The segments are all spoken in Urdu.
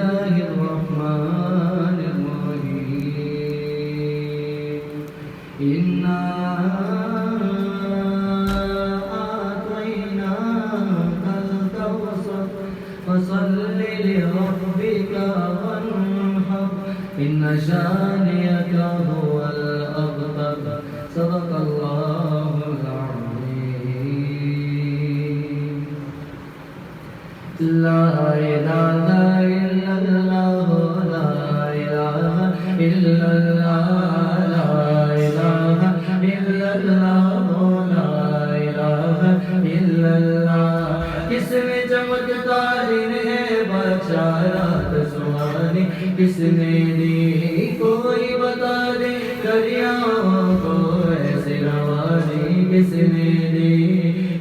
الله الرحمن الرحيم إنا أعطيناك الكوثر فصل لربك وانحر إن شانئك هو الأبتر صدق الله العظيم لا إله إلا الله لا إله إلا الله لا إله إلا الله لا إله إلا الله کس نے چمکتا دن ہے بشارت سوانی کس نے دی کوئی بتا دے دریاؤں کو ایسے روانی کس نے دی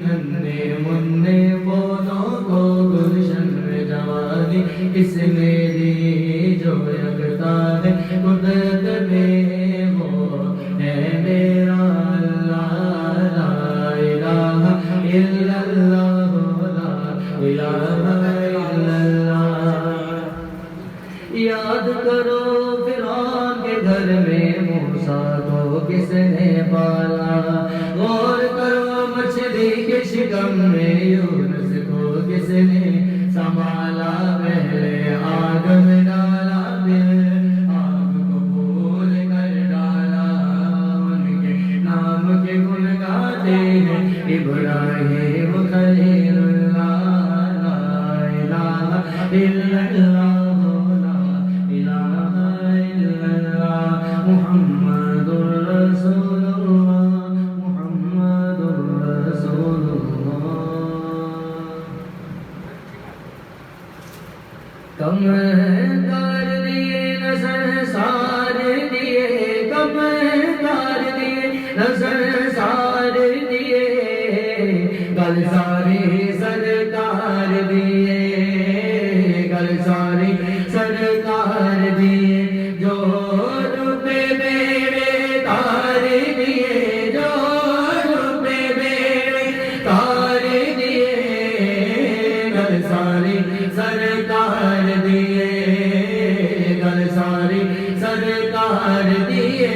ننے منے پودوں کو گلشن میں جوانی کس نے دی جو یکتا ہے قدرت میں وہ ہے میرا اللہ لا الہ الا اللہ لا الہ الا اللہ یاد کرو فرعون کے گھر میں موسیٰ کو کس نے پالا غور کرو مچھلی کے شکم میں یونس کو کس نے سنبھالا پہلے آگ میں ڈالا پھر آگ کو بھول کر ڈالا ان کے نام کے گن گاتے ہیں ابراہیم خلیل اللہ لا الہ الا اللہ لا الہ الا اللہ محمد رسول اللہ محمد رسول اللہ کم کر دیے نظر سار دیے کم کر دیے نظر سار دیے گل ساری سرکار دیے گل ساری سرکار دیے جو روپے میرے تار دیے جو روپے میرے تار دیے گل ساری سرکار دیے گل ساری سرکار دیے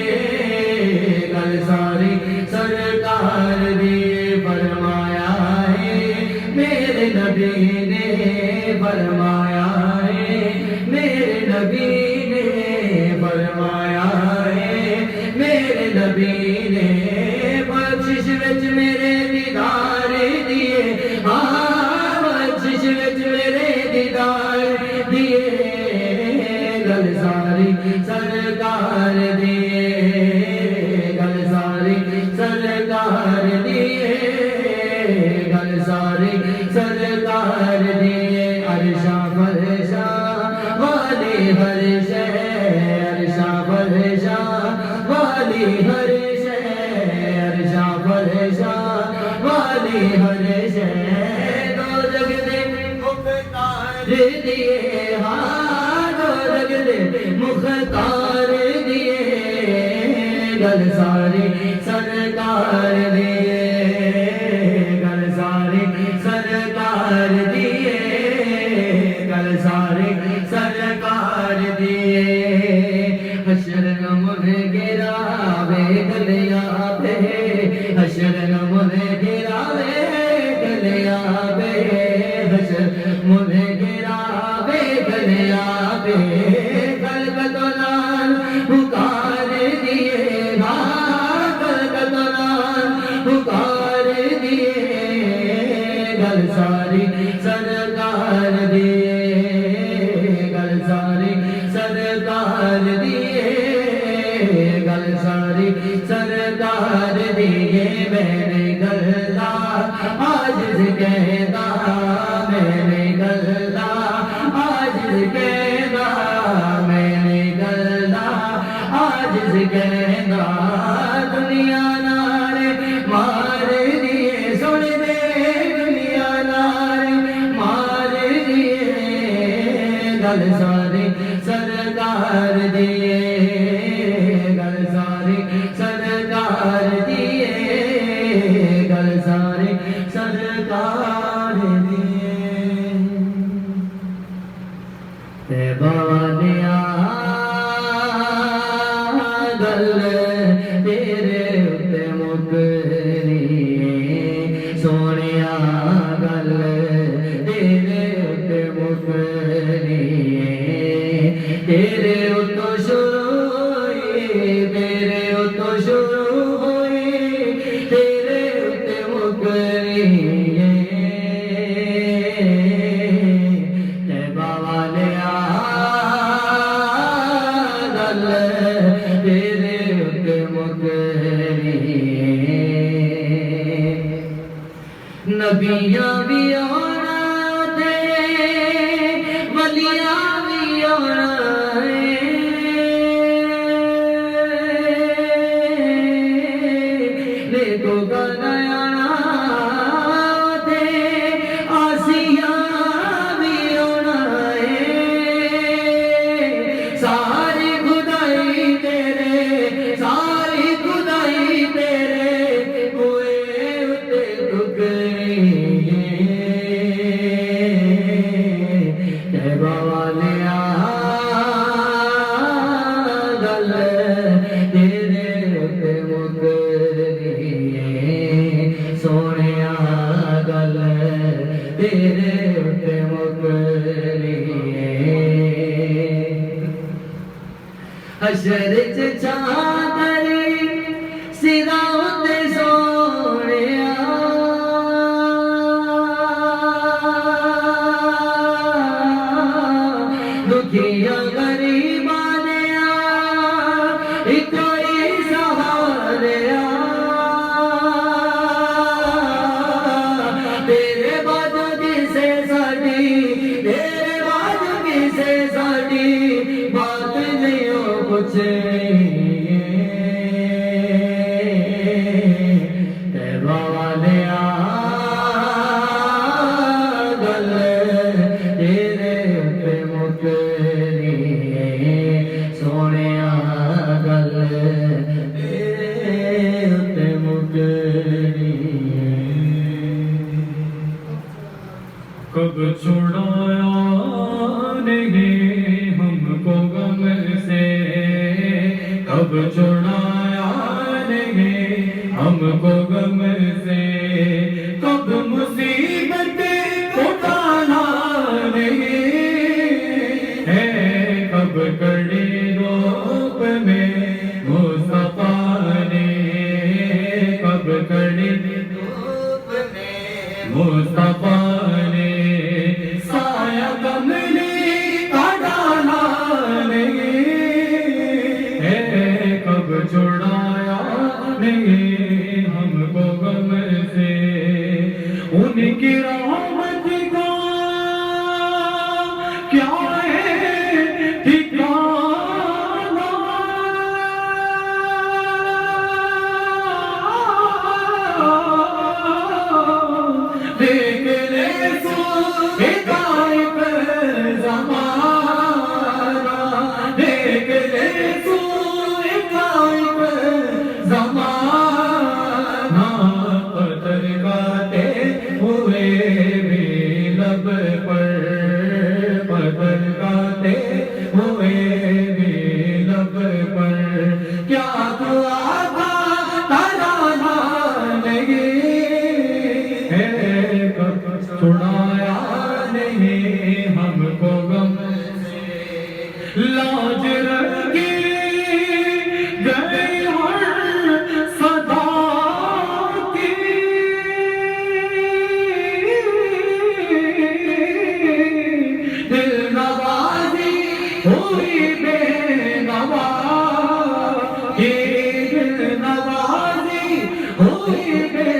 گل ساری سرکار دیے فرمایا ہے میرے نبی نے فرمایا ہے میرے نبی نے فرمایا ہے میرے نبی نے بخشش وچ میرے دیدار دیے بخشش وچ میرے دیدار دیے گل ساری سرکار دیے گل ساری سرکار دیے گل ساری سرکار دیے عرشاں فرشاں والی ہر شے عرشاں فرشاں والی ہر شے عرشاں فرشاں والی ہر شے دو جگ دے مختار دیے ہاں دو جگ دے مختار دیے گل ساری سرکار دیے گل ساری سرکار دیے گل ساری سرکار دیے حشر نمن گراوے گلیا پہ حشر نمن گراوے گلیا پہ حشر من گراوے گلیا پہ کلکتنان پکار دیے کلکتنان پکار دیے گل ساری سرکار دیے گل ساری سرکار دیے گل ساری سرکار دیے میں نے گلہ عاجز کہتا میں نے گلہ عاجز کہتا میں نے گلہ عاجز کہتا دنیا نارے مار دیے سن دے دنیا نارے مار دیے گل ساری سرکار دیے گل ساری سرکار دیے گل ساری سرکار دیے تیبہ والیا گل تیرے اتے مکنی سونیا گل تیرے اتے مکنی تیرے اتو شروع ہوئی تیرے اتو شروع ہوئی تیرے اتے مکنی تیبہ والیا گل تیرے اتے مکنی نبیاں بھی آنا تے ولیاں بھی آنا دیکھو گانا آنا تے آسیاں بھی آنا ساری خدائی تیرے ساری خدائی تیرے ہوئے اتے ٹکری تیبہ والیا گل تیرے اتے مکنی سونیا گل تیرے اتے مکنی حشر چ چادری سرا اتے سونیا دکھیاں غریباں دیا ایکو ہی سہاریا تیرے بعد کسے ساڈی تیرے بعد کسے ساڈی بات نہیں ہو پوچھنی تیبہ والیا گل تیرے اتے مکنی سونیا گل تیرے اتے مکنی کب چھڑایا نہیں ہم کو غم سے کب چھڑایا نہیں ہم کو غم سے کب مصیبت اٹھانا نہیں ہے کب کڑی روپ میں مصطفیٰ نے کب کڑی روپ میں مصطفیٰ نے سایہ کملی کا ڈالا نہیں ہے کب چھڑایا نہیں ہم کو غم سے ان کی رحمت کا کیا ہے ٹھکانہ دیکھ لے سو ہدایت زمانہ دیکھ لے سو ہدایت زمانہ پتھر کاٹے ہوئے بھی لب پر پتھر کاٹے ہوئے بھی لب پر کیا دعا تھا ترانا نہیں ہے کب چھڑایا نہیں ہم کو غم سے لاج رنگی گئی ہر صدا کی دل نوازی ہوئی بے نوا دل نوازی ہوئی بے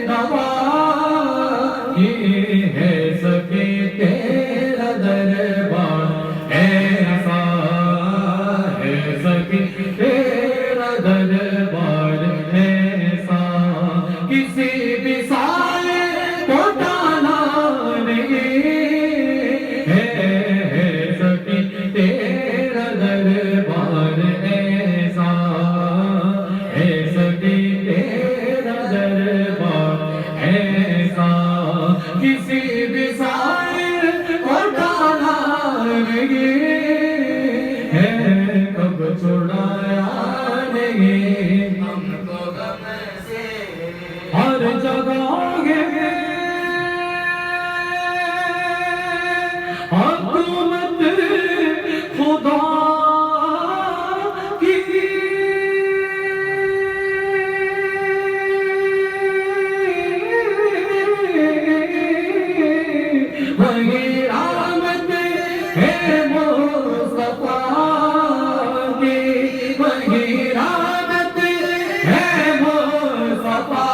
نوا ہے سکے تیرا دربار ایسا ہے سکے تیرا دربار ایسا کسی بھی سال کو ٹالا نہیں ہے سکے تیرا ہے کب چھڑایا نہیں ہم کو غم سے ہر جگہ حکومت خدا کی وہی رحمت ہے مصطفیٰ کی وہی رحمت ہے مصطفیٰ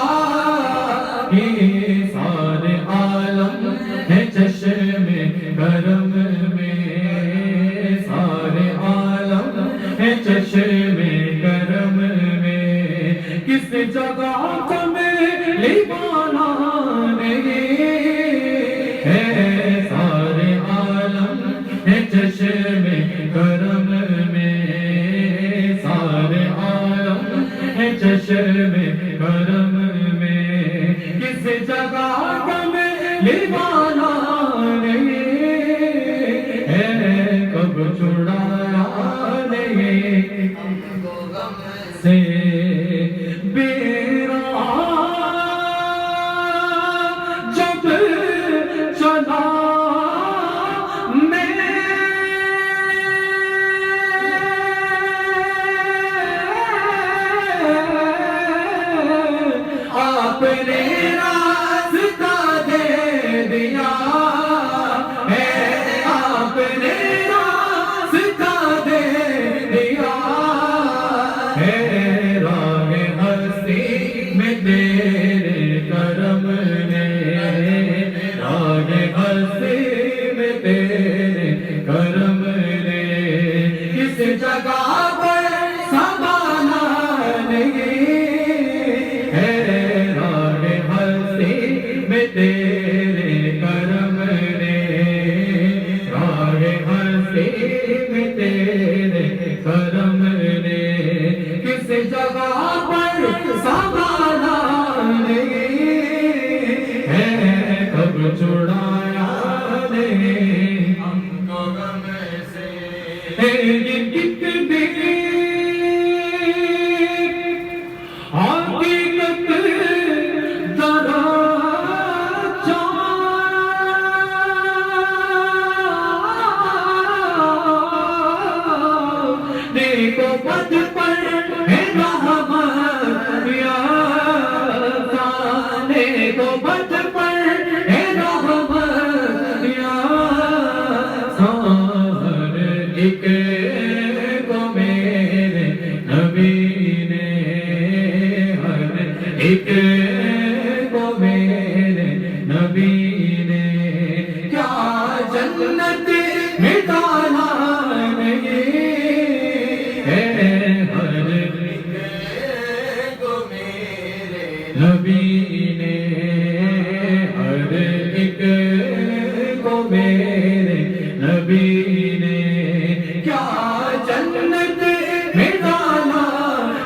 کی سارے عالم ہے چشم کرم میں سارے عالم ہے چشم کرم میں کس جگہ کملی بالا نہیں ہے سارے عالم ہے چشم کرم میں سارے عالم ہے چشم کرم میں کس جگہ کملی بالا کب چھڑایا نہیں ہم کو غم سے میرا جب چلا میں آپ نے راستہ دے دیا ہے آپ نے راستہ دے دیا ہے راہ ہستی میں تیرے کرم نے راہ ہستی میں تیرے کرم نے کس جگہ پر سنبھالا نہیں ہے راہ ہستی میں تیرے کرم نے راہ ہستی میں تیرے کرم نے کس جگہ پر سنبھالا نہیں ہے کب چھڑایا نہیں ہم کو غم سے یہ کتنی حقیقت ذرا دیکھو بد پر ہے رحمت یا دیکھو بد پر ہے رحمت یا ہر ایک کو میرے نبی نے ہر ایک کو میرے نبی نے کیا جنت میں ڈالا نہیں ہے ہر ایک کو میرے نبی نے ہر ایک کو میرے نبی نے کیا جنت میں ڈالا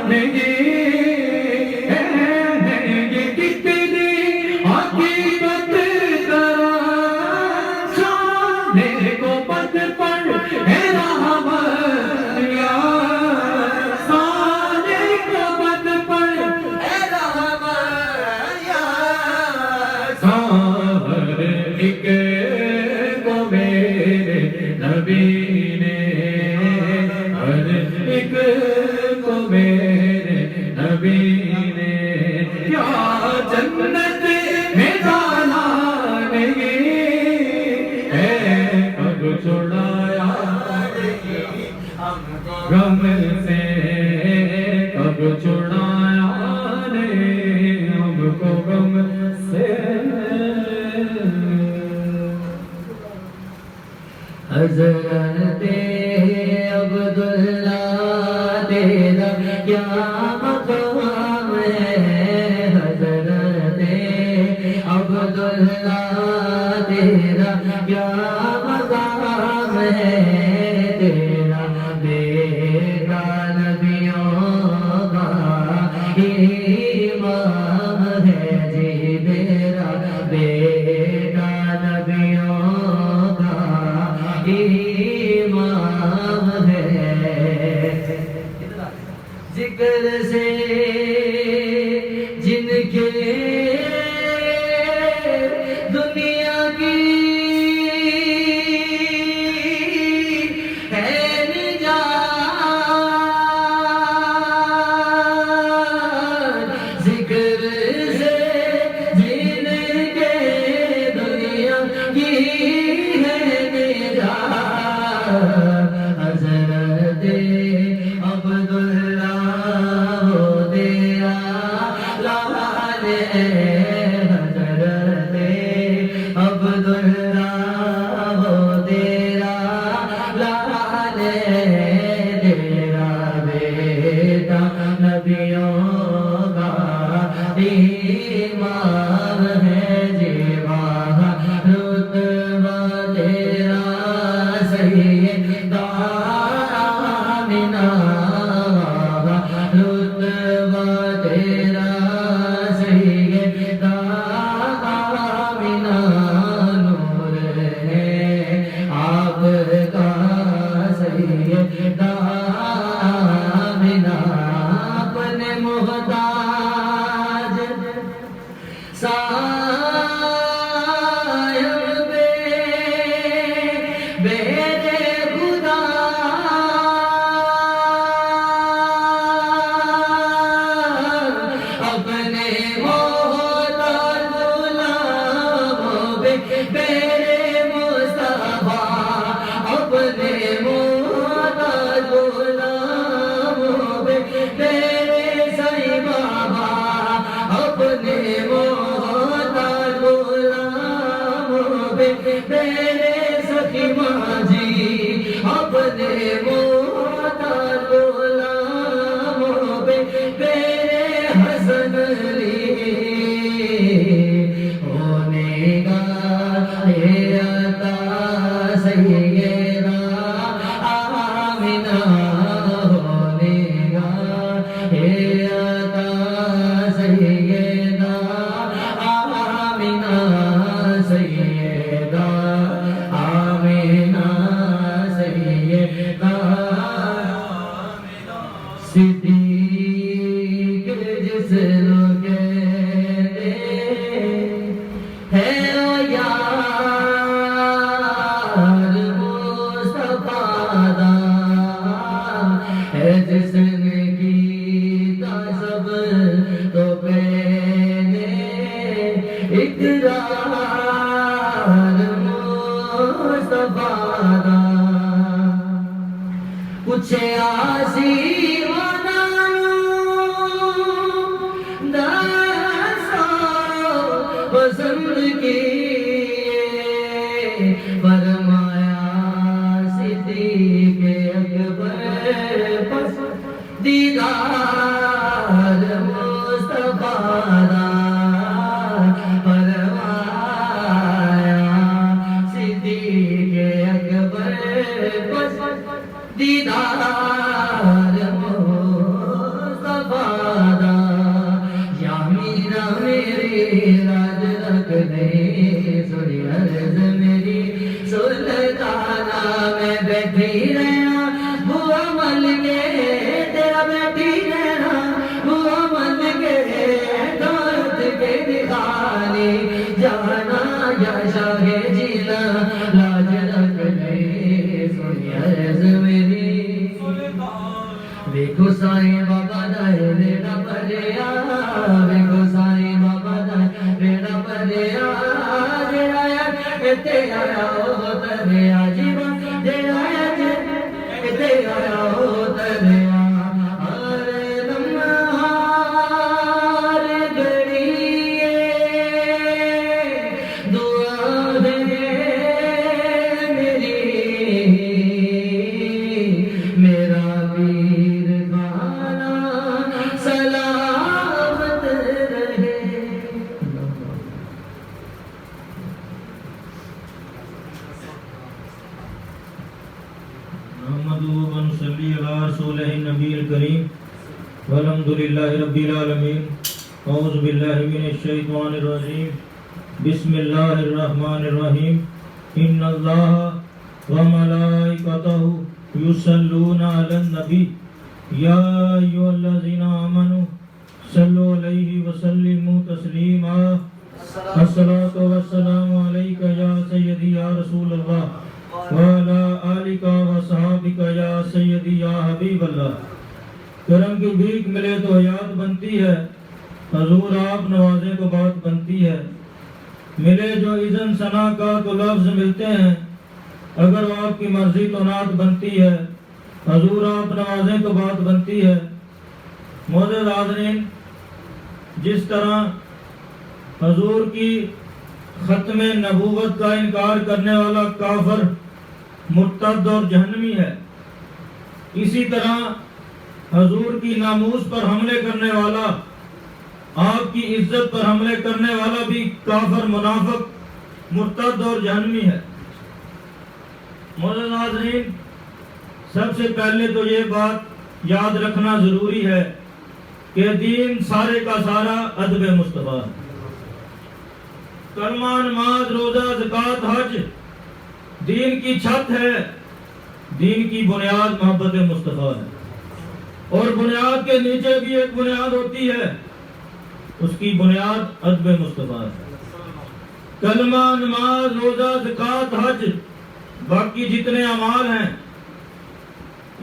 نہیں ہے یہ کتنی حقیقت ذرا جاننے کو پت پر ہے رحمت یا سانے کو پت پر اے رحمت یا ہر ایک کو میرے نبی نے ہر ایک کو میرے نبی نے کیا جنت میں ڈالا نہیں ہے کب چھڑایا ہم کو غم سے کب چھڑایا نہیں ہم کو غم سے حضرت عبداللہ تیرا کیا مقام ہے حضرت عبداللہ تیرا کیا مقام ہے تیرا بیٹا نبیوں کا امام ہے جی تیرا بیٹا نبیوں کا امام ہے ذکر سے جن کے دنیا کی ہے نجات ذکر سے جن کے دنیا کی ہے نجات حضرت عبداللہ ہو دیا لال حضرت عبداللہ ہو دیا لال تیرا بیٹا نبیوں کا امام ہے جیوا رتبہ تیرا سیدہ آمنہ رتبہ تیرا سیدہ آمنہ نور ہے آپ کا سیدہ آمنہ اپنے محتاج صاحب بیٹے خدا اپنے محتاج غلاموں پہ میرے مصطفیٰ اپنے محتاج غلاموں پہ میرے صحیح بابا اپنے محتاج غلاموں پہ میرے سخی ماجی اپنے محتاج غلاموں پہ میرے حسن علی ہونے کا عطا سیدہ آمنہ ہونے کا عطا سیدہ آمنہ سیدہ آمنہ سیدہ صدیق جس لوگ ہے او یار مصطفیٰ دا ہے جس نے کیتا سب تو پہلے اقرار مصطفیٰ دا پوچھے آسی پسند کی فرمایا صدیق اکبر دیدار مصطفیٰ دا فرمایا صدیق اکبر دیدار مصطفیٰ دا یا میرا میری راج رکھ دے سوری عرض میری سلطانہ میں بیٹھی رہنا بوا مل کے تیرا بیٹھی رہنا بوا مل کے دولت کے دکھانے جانا یا شاہ جینا لاج رکھ دے سوری عرض میری ویکھو سائیں بابا دائے ریڑا پریا ویکھو سائیں بابا دائے ریڑا پریا جڑا تے آیا او تریا جیوا جڑا تے آیا او تریا ہر لمحہ ہر گھڑی دعا دے میری میرا پیر خانہ سلامت رہے صلی علی رسولہ النبی الکریم والحمد للہ رب العالمین اعوذ باللہ من الشیطان الرجیم بسم اللہ الرحمن الرحیم ان اللہ وملائکتہ یصلون علی النبی یا ایھا الذین آمنوا صلوا علیہ وسلموا تسلیما الصلاۃ والسلام علیک یا سیدی یا رسول اللہ وعلی آلک وصحابک یا سیدی یا حبیب اللہ۔ کرم کی بھیک ملے تو حیات بنتی ہے، حضور آپ نوازیں تو بات بنتی ہے۔ ملے جو اذن ثنا کا تو لفظ ملتے ہیں، اگر آپ کی مرضی تو نعت بنتی ہے، حضور آپ نوازیں تو بات بنتی ہے۔ معزز حاضرین، جس طرح حضور کی ختم نبوت کا انکار کرنے والا کافر، مرتد اور جہنمی ہے، اسی طرح حضور کی ناموس پر حملے کرنے والا، آپ کی عزت پر حملے کرنے والا بھی کافر، منافق، مرتد اور جہنمی ہے۔ معزز حاضرین، سب سے پہلے تو یہ بات یاد رکھنا ضروری ہے کہ دین سارے کا سارا ادب مصطفیٰ ہے۔ کلمہ، نماز، روزہ، زکوٰۃ، حج دین کی چھت ہے، دین کی بنیاد محبت مصطفیٰ ہے، اور بنیاد کے نیچے بھی ایک بنیاد ہوتی ہے، اس کی بنیاد ادب مصطفیٰ ہے۔ کلمہ، نماز، روزہ، زکوٰۃ، حج، باقی جتنے اعمال ہیں،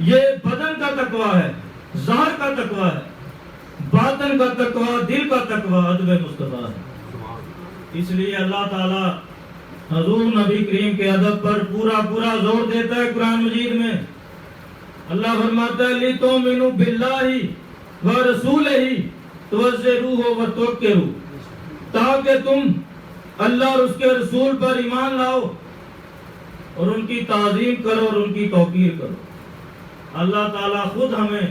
یہ بدن کا تقویٰ ہے، ظاہر کا تقویٰ ہے، باطن کا تقویٰ، دل کا تقویٰ ادب مصطفیٰ ہے۔ اس لیے اللہ تعالی حضور نبی کریم کے ادب پر پورا زور دیتا ہے قرآن مجید میں۔ اللہ فرماتا ہے لِتُؤْمِنُوا بِاللَّهِ وَرَسُولِهِ تُعَزِّرُوهُ وَتُوَقِّرُوهُ، تاکہ تم اللہ اور اس کے رسول پر ایمان لاؤ اور ان کی تعظیم کرو اور ان کی توقیر کرو۔ اللہ تعالیٰ خود ہمیں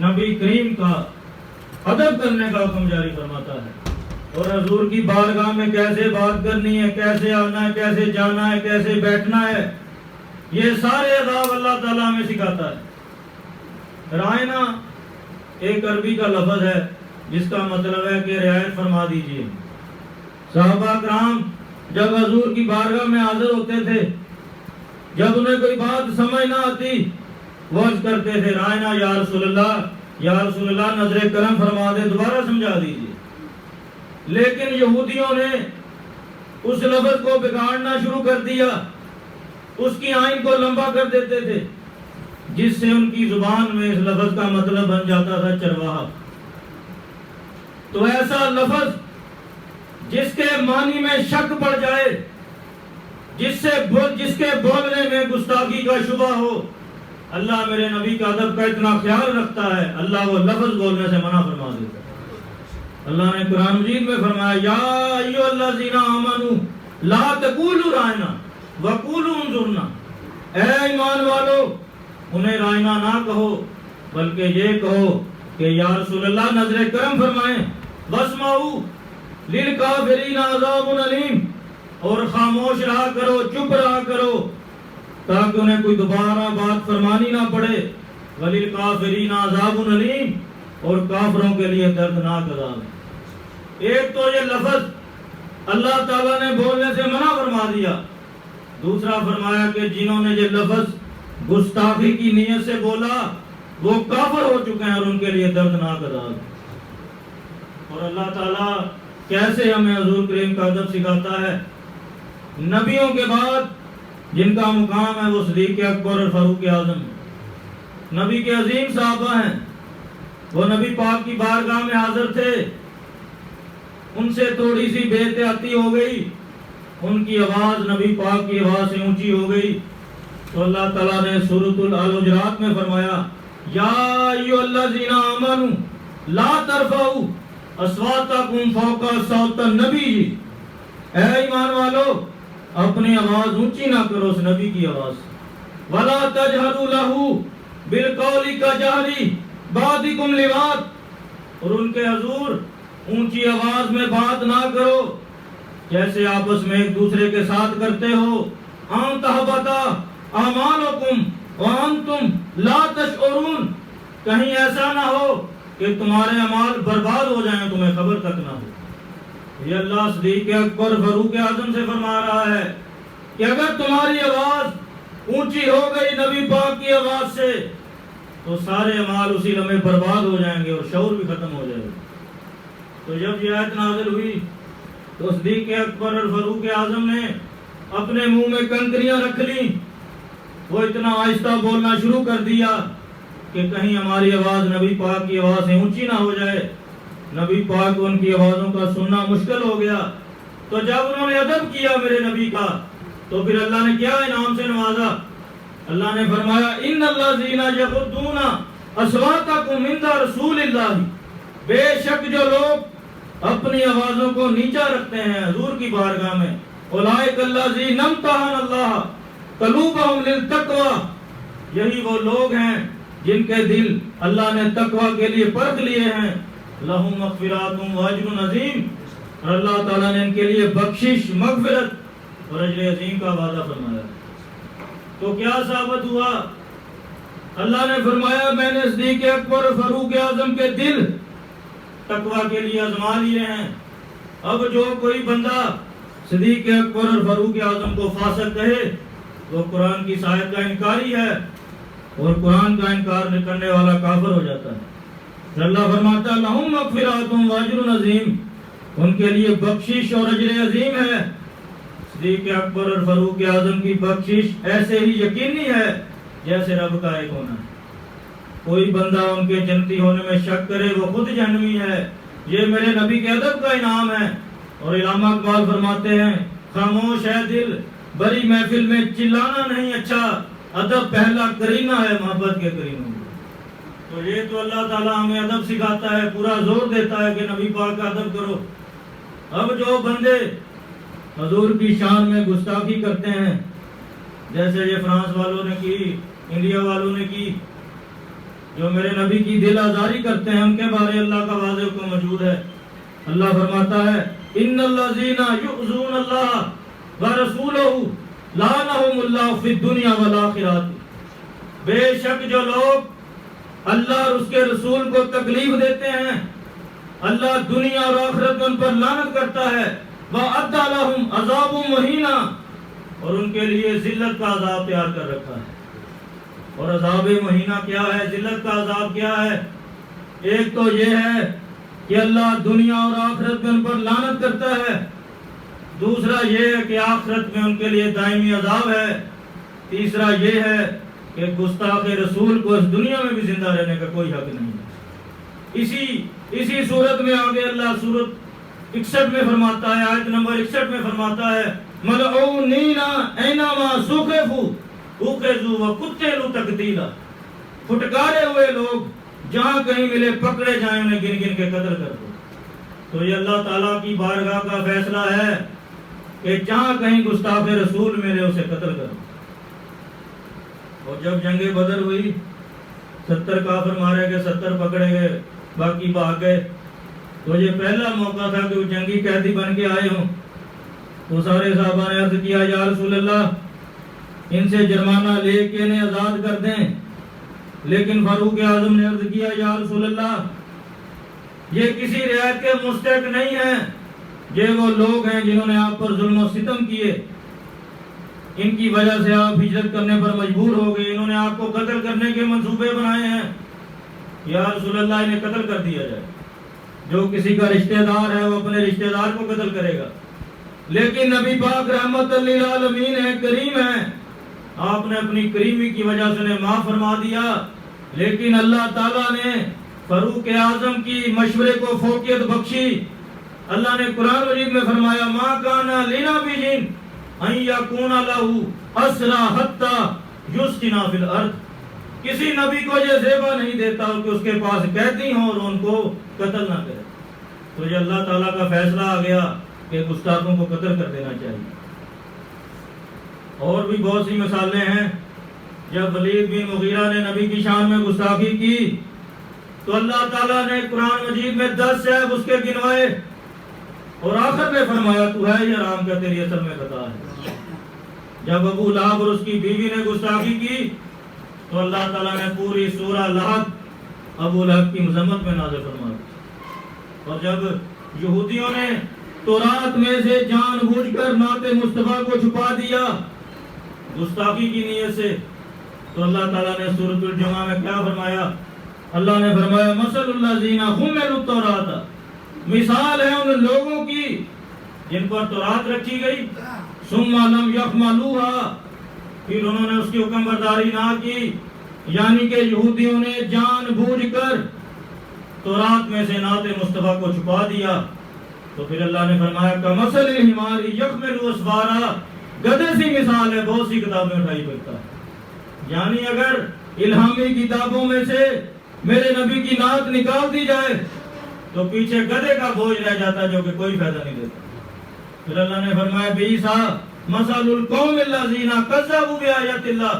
نبی کریم کا ادب کرنے کا حکم جاری فرماتا ہے، اور حضور کی بارگاہ میں کیسے بات کرنی ہے، کیسے آنا ہے، کیسے جانا ہے، کیسے بیٹھنا ہے، یہ سارے آداب اللہ تعالیٰ ہمیں سکھاتا ہے۔ رائنا ایک عربی کا لفظ ہے جس کا مطلب ہے کہ رعایت فرما دیجیے۔ صحابہ کرام جب حضور کی بارگاہ میں حاضر ہوتے تھے، جب انہیں کوئی بات سمجھ نہ آتی، وہ عرض کرتے تھے رائنا یا رسول اللہ نظر کرم فرما دے، دوبارہ سمجھا دیجیے۔ لیکن یہودیوں نے اس لفظ کو بگاڑنا شروع کر دیا، اس کی آئین کو لمبا کر دیتے تھے، جس سے ان کی زبان میں اس لفظ کا مطلب بن جاتا تھا چرواہا۔ تو ایسا لفظ جس کے معنی میں شک پڑ جائے، جس کے بولنے میں گستاخی کا شبہ ہو، اللہ میرے نبی کا ادب کا اتنا خیال رکھتا ہے، اللہ وہ لفظ بولنے سے منع فرما دیتا ہے۔ اللہ نے قرآن مجید میں فرمایا یا ایھا الذین آمنوا لا تقولوا رائنا وقولوا انظرنا، اے ایمان والو انہیں رائنا نہ کہو بلکہ یہ کہو کہ یا رسول اللہ نظر کرم فرمائیں، واسمعوا للکافرین عذاب علیم، اور خاموش رہا کرو، چپ رہا کرو، تاکہ انہیں کوئی دوبارہ بات فرمانی نہ پڑے۔ وللکافرین عذاب علیم، اور کافروں کے لیے دردناک عذاب ہے۔ ایک تو یہ لفظ اللہ تعالیٰ نے بولنے سے منع فرما دیا، دوسرا فرمایا کہ جنہوں نے یہ لفظ گستاخی کی نیت سے بولا وہ کافر ہو چکے ہیں اور ان کے لیے دردناک عذاب ہے۔ اور اللہ تعالیٰ کیسے ہمیں حضور کریم کا ادب سکھاتا ہے۔ نبیوں کے بعد جن کا مقام ہے وہ صدیق اکبر اور فاروق اعظم، نبی کے عظیم صحابہ ہیں، وہ نبی پاک کی بارگاہ میں حاضر تھے، ان سے تھوڑی سی بے احتیاطی ہو گئی، ان کی آواز نبی پاک کی آواز سے اونچی ہو گئی، تو اللہ تعالیٰ نے سورۃ الحجرات میں فرمایا یا ایھا الذین آمنوا لا ترفعوا اصواتکم فوق صوت النبی، اے ایمان والو اپنی آواز اونچی نہ کرو اس نبی کی آواز، ولا تجہروا لہ بالقول کجہر بعضکم لبعض، اور ان کے حضور اونچی آواز میں بات نہ کرو جیسے آپس میں ایک دوسرے کے ساتھ کرتے ہو، ان تحبط اعمالکم وانتم لا تشعرون، کہیں ایسا نہ ہو کہ تمہارے اعمال برباد ہو جائیں تمہیں خبر تک نہ ہو۔ یہ اللہ صدیق اکبر فاروق اعظم سے فرما رہا ہے کہ اگر تمہاری آواز اونچی ہو گئی نبی پاک کی آواز سے تو سارے اعمال اسی لمحے برباد ہو جائیں گے اور شعور بھی ختم ہو جائے گا۔ تو جب یہ آیت نازل ہوئی تو صدیق اکبر اور فاروق اعظم نے اپنے منہ میں کنکریاں رکھ لیں، وہ اتنا آہستہ بولنا شروع کر دیا کہ کہیں ہماری آواز نبی پاک کی آواز سے اونچی نہ ہو جائے، نبی پاک کو ان کی آوازوں کا سننا مشکل ہو گیا۔ تو جب انہوں نے ادب کیا میرے نبی کا تو پھر اللہ نے کیا انعام سے نوازا؟ اللہ نے فرمایا ان الذین یغضون اصواتکم عند رسول اللہ، بے شک جو لوگ اپنی آوازوں کو نیچا رکھتے ہیں حضور کی بارگاہ میں، اولئک الذین امتحن اللہ قلوبہم للتقوی، یہی وہ لوگ ہیں جن کے دل اللہ نے تقوی کے لیے پرکھ لیے ہیں، لہم مغفرات و اجر عظیم، اور اللہ تعالیٰ نے ان کے لیے بخشش، مغفرت اور اجر عظیم کا وعدہ فرمایا۔ تو کیا ثابت ہوا؟ اللہ نے فرمایا میں نے صدیق اکبر اور فاروق اعظم کے دل تقوی کے لیے آزما لیے ہیں۔ اب جو کوئی بندہ صدیق اکبر اور فاروق اعظم کو فاسق کہے وہ قرآن کی آیت کا انکاری ہے اور قرآن کا انکار کرنے والا کافر ہو جاتا ہے۔ اللہ فرماتا ہے لہم مغفرات و اجر عظیم، ان کے لیے بخشش اور اجر عظیم ہے۔ صدیق اکبر اور فاروق اعظم کی بخشش ایسے ہی یقینی ہے جیسے رب کا ایک ہونا ہے۔ کوئی بندہ ان کے جنتی ہونے میں شک کرے وہ خود جہنمی ہے، یہ میرے نبی کے ادب کا انعام ہے۔ اور علامہ اقبال فرماتے ہیں خاموش ہے دل بڑی محفل میں چلانا نہیں اچھا، ادب پہلا کرینہ ہے محبت کے کرینوں میں۔ تو یہ تو اللہ تعالیٰ ہمیں ادب سکھاتا ہے، پورا زور دیتا ہے کہ نبی پاک کا ادب کرو۔ اب جو بندے حضور کی شان میں گستاخی کرتے ہیں جیسے یہ فرانس والوں نے کی، انڈیا والوں نے کی، جو میرے نبی کی دل آزاری کرتے ہیں ان کے بارے اللہ کا واضح حکم موجود ہے۔ اللہ فرماتا ہے ان الذین یؤذون اللہ ورسولہ لعنہم اللہ فی الدنیا والآخرہ، بے شک جو لوگ اللہ اور اس کے رسول کو تکلیف دیتے ہیں اللہ دنیا اور آخرت میں ان پر لعنت کرتا ہے، وَأَعَدَّ لَهُمْ عَذَابٌ مُهِينًا، اور ان کے لیے ذلت کا عذاب تیار کر رکھا ہے۔ اور عذاب مہینہ کیا ہے؟ ذلت کا عذاب کیا ہے؟ ایک تو یہ ہے کہ اللہ دنیا اور آخرت میں ان پر لعنت کرتا ہے، دوسرا یہ ہے کہ آخرت میں ان کے لیے دائمی عذاب ہے، تیسرا یہ ہے کہ گستاخ رسول کو اس دنیا میں بھی زندہ رہنے کا کوئی حق نہیں ہے۔ اسی صورت میں آگے اللہ سورت 61 میں فرماتا ہے، آیت نمبر 61 میں فرماتا ہے ملعونین اینما ثقفوا اخذوا وقتلوا تقتیلا، پھٹکارے ہوئے لوگ جہاں کہیں ملے پکڑے جائیں انہیں گن گن کے قتل کر دو۔ تو یہ اللہ تعالیٰ کی بارگاہ کا فیصلہ ہے کہ جہاں کہیں گستاخ رسول ملے اسے قتل کرو۔ اور جب جنگ بدر ہوئی 70 کافر مارے گئے، 70 پکڑے گئے، باقی بھاگ گئے، تو یہ پہلا موقع تھا کہ وہ جنگی قیدی بن کے آئے ہوں۔ تو سارے صحابہ نے عرض کیا یا رسول اللہ ان سے جرمانہ لے کے انہیں آزاد کر دیں، لیکن فاروق اعظم نے عرض کیا یا رسول اللہ یہ کسی رعایت کے مستحق نہیں ہیں، یہ وہ لوگ ہیں جنہوں نے آپ پر ظلم و ستم کیے، ان کی وجہ سے آپ ہجرت کرنے پر مجبور ہو گئے، انہوں نے آپ کو قتل کرنے کے منصوبے بنائے ہیں، یا رسول اللہ انہیں قتل کر دیا جائے۔ جو کسی کا رشتہ دار ہے وہ اپنے رشتہ دار کو قتل کرے گا، لیکن نبی پاک رحمت للعالمین ہے، کریم ہے، آپ نے اپنی کریمی کی وجہ سے انہیں معاف فرما دیا۔ لیکن اللہ تعالیٰ نے فاروق اعظم کی مشورے کو فوقیت بخشی۔ اللہ نے قرآن مجید میں فرمایا ما کان لنبی ان یکون لہ اسری حتی یسکن فی الارض، کسی نبی کو یہ زیبا نہیں دیتا کہ اس کے پاس قیدی ہوں اور ان کو قتل نہ کرے۔ تو یہ اللہ تعالیٰ کا فیصلہ آ گیا کہ گستاخوں کو قتل کر دینا چاہیے۔ اور بھی بہت سی مثالیں ہیں، جب ولید بن مغیرہ نے نبی کی شان میں گستاخی کی تو اللہ تعالیٰ نے قرآن مجید میں 10 عیب اس کے گنوائے اور آخر میں فرمایا تو ہے یہ حرام کا تیری اصل میں خطا ہے۔ جب ابو لہب اور اس کی بیوی نے گستاخی کی تو اللہ تعالیٰ نے پوری سورہ لہب ابو لہب کی مذمت میں نازل فرمائی۔ اور جب یہودیوں نے تورات میں سے جان بوجھ کر نعت مصطفیٰ کو چھپا دیا، گستاخی کی نیت سے، تو اللہ تعالیٰ نے سورۃ الجمعہ میں کیا فرمایا؟ اللہ نے فرمایا مثل الذین حملوا التوراۃ، مثال ہے ان لوگوں کی جن پر تورات رکھی گئی، ثم لم یحملوها، پھر انہوں نے اس کی حکم برداری نہ کی، یعنی کہ یہودیوں نے جان بوجھ کر تورات میں سے نعت مصطفیٰ کو چھپا دیا، تو پھر اللہ نے فرمایا کمثل الحمار یحمل اسفارا، گدھے سی مثال ہے، بہت سی کتابیں اٹھائی پھرتا ہے۔ یعنی اگر الہامی کتابوں میں سے میرے نبی کی نعت نکال دی جائے تو پیچھے گدھے کا بوجھ رہ جاتا جو کہ کوئی فائدہ نہیں دیتا۔ پھر اللہ نے فرمایا بیسا مثل القوم الذین کذبوا بآیات اللہ،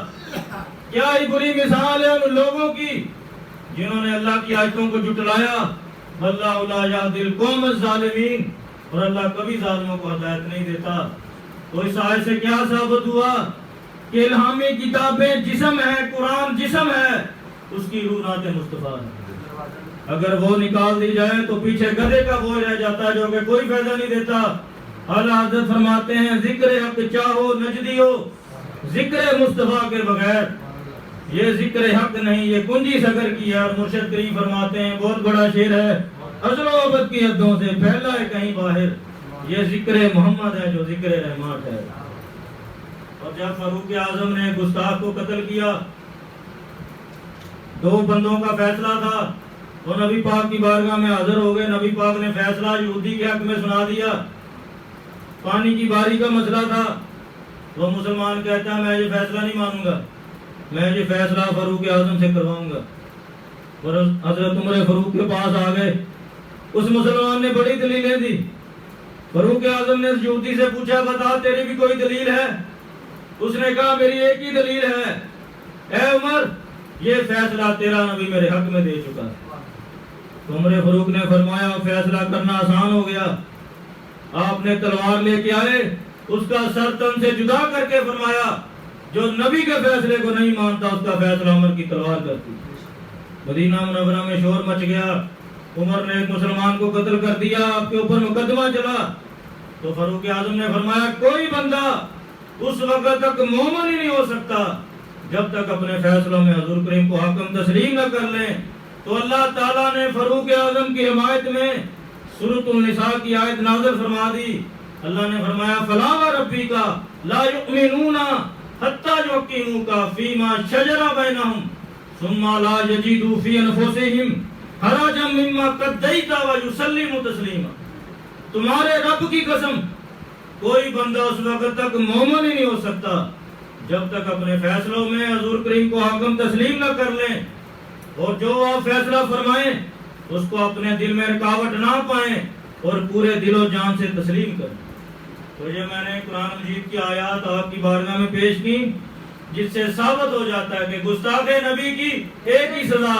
کیا ہی بری مثال ہے ان لوگوں کی جنہوں نے اللہ کی آیتوں کو جھٹلایا، واللہ لا یہدی القوم الظالمین، اور اللہ کبھی ظالموں کو ہدایت نہیں دیتا۔ تو اس آیت سے کیا ثابت ہوا کہ الہامی کتابیں جسم ہے، قرآن جسم ہے، اس کی روح نعت مصطفیٰ ہے۔ اگر وہ نکال دی جائے تو پیچھے گدھے کا بوجھ رہ جاتا ہے جو کہ کوئی فائدہ نہیں دیتا۔ اعلیٰ حضرت فرماتے ہیں ذکر حق چاہو نجدی ہو، ذکر مصطفیٰ کے بغیر یہ ذکر حق نہیں، یہ کنجی سگر کی ہے۔ اور مرشد کریم فرماتے ہیں بہت بڑا شعر ہے، ازل و ابد کی حدوں سے پھیلا ہے کہیں باہر، یہ ذکر محمد ہے جو ذکر رحمت ہے۔ اور جب فاروق اعظم نے گستاخ کو قتل کیا، دو بندوں کا فیصلہ تھا، وہ نبی پاک کی بارگاہ میں حاضر ہو گئے، نبی پاک نے فیصلہ یہودی کے حق میں سنا دیا۔ پانی کی باری کا مسئلہ تھا، وہ مسلمان کہتا ہے میں یہ فیصلہ نہیں مانوں گا، میں یہ فیصلہ فاروق اعظم سے کرواؤں گا۔ اور حضرت عمر فاروق کے پاس آ گئے، اس مسلمان نے بڑی دلیلیں دی۔ فاروق اعظم نے اس یہودی سے پوچھا بتا تیری بھی کوئی دلیل ہے؟ اس نے کہا میری ایک ہی دلیل ہے، اے عمر یہ فیصلہ تیرا نبی میرے حق میں دے چکا ہے۔ تو عمر فاروق نے فرمایا فیصلہ کرنا آسان ہو گیا، آپ نے تلوار لے کے آئے، اس کا سر تن سے جدا کر کے فرمایا جو نبی کے فیصلے کو نہیں مانتا اس کا فیصلہ عمر کی تلوار کرتی۔ مدینہ منورہ میں شور مچ گیا، عمر نے ایک مسلمان کو قتل کر دیا، آپ کے اوپر مقدمہ چلا۔ تو فاروق اعظم نے فرمایا کوئی بندہ اس وقت تک مومن ہی نہیں ہو سکتا جب تک اپنے فیصلوں میں حضور کریم کو حاکم تسلیم نہ کر لیں۔ تو اللہ تعالیٰ نے فاروق اعظم کی حمایت میں سورۃ النساء کی آیت نازل فرما دی۔ اللہ نے فرمایا فلا وربک لا یؤمنون حتی یحکموک فیما شجر بینہم ثم لا یجدوا فی انفسہم حرجا مما قضیت ویسلموا تسلیما۔ تمہارے رب کی قسم کوئی بندہ اس وقت تک مومن ہی نہیں ہو سکتا جب تک اپنے فیصلوں میں حضور کریم کو حاکم تسلیم نہ کر لیں، اور جو آپ فیصلہ فرمائیں اس کو اپنے دل میں رکاوٹ نہ پائیں اور پورے دل و جان سے تسلیم کریں۔ تو یہ میں نے قرآن مجید کی آیات آپ کی بارگاہ میں پیش کی جس سے ثابت ہو جاتا ہے کہ گستاخ نبی کی ایک ہی سزا۔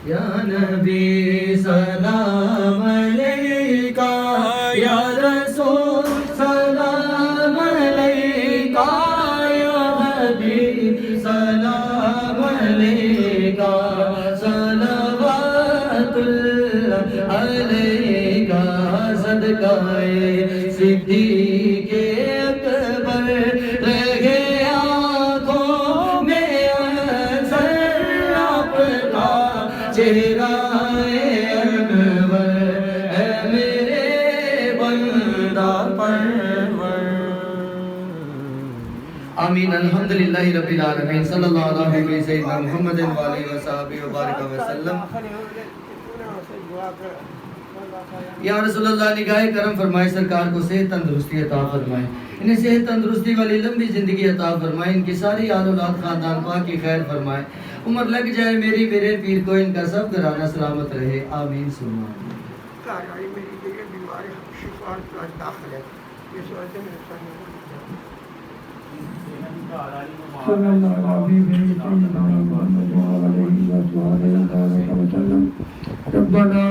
یا نبی سلام علیکہ، یا رسول سلام علیکہ، یا حبیب سلام علیکہ، صلوات اللہ علیکہ، صدقہ صدیق اکبر رہے آنکھوں میں اثر آپ کا چہرہ انور، اے میرے بندہ پرور۔ آمین۔ الحمدللہ رب العالمین، صلی اللہ علیہ سیدنا محمد وآلہ وصحبہ وبارک وسلم۔ یا رسول اللہ نگاہ کرم فرمائے، سرکار کو صحت تندرستی عطا فرمائے، انہیں صحت تندرستی والی لمبی زندگی عطا فرمائے، ان کی ساری آل اولاد خاندان پاک کی خیر فرمائے، عمر لگ جائے میری میرے پیر کو، ان کا سب گھرانہ سلامت رہے، آمین ثم آمین۔ میری دیگر بیماری شفا کا داخل ہے، اس وجہ میں صلی اللہ علیہ وسلم۔ ربنا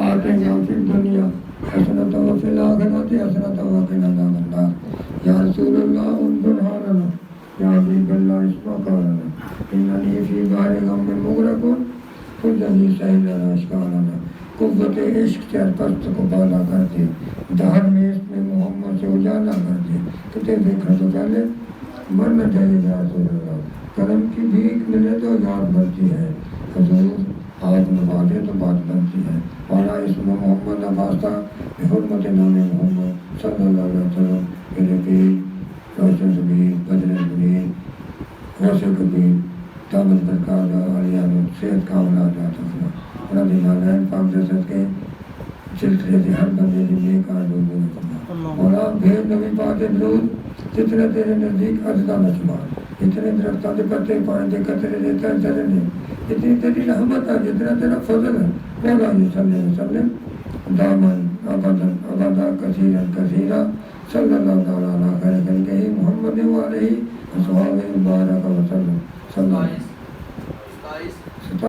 آتنا فی الدنیا حسنۃ وفی الآخرۃ حسنۃ وقنا عذاب النار۔ یا رسول اللہ انظر حالنا، یا حبیب اللہ اسمع قولنا، اننی فی بحر غم مغرق خذنی سہل اشکالنا۔ قوت عشق سے پست کو بالا کر دے، دہر میں اس میں محمد سے اجالا کر دے. کتے دیکھنے تو پہلے مرنا چاہیے یا رسول اللہ. کرم کی بھیک ملے تو یاد بنتی ہے، حضور ہاتھ نبھا دے تو بات بنتی ہے. مولا اسم محمد واسطہ بحرمت نام محمد صلی اللہ علیہ وسلم میرے پیر روشن زمین بدر منیر غوث کبیر دامن برکات علیہ صحت کا اولاد عطا فرما. رضی اللہ پاک جسد کے سلسلے سے ہر بندے کی نیک آرزو پوری فرما. مولا بھیج نبی پاک درود جتنے تیرے نزدیک عددہ نہ شمار، جتنے درختوں کے پتے پانی کے قطرے دیتا ہے چلنے، جتنی تیری رحمت ہے، جتنا تیرا فضل ہے. مولا صلی وسلم دامن ابدا ابدا کثیرا کثیرا صلی اللہ تعالیٰ علیہ خیر خلقہ محمد و علیہ وصحبہ مبارک وسلم. صلی اللہ علیہ وسلم.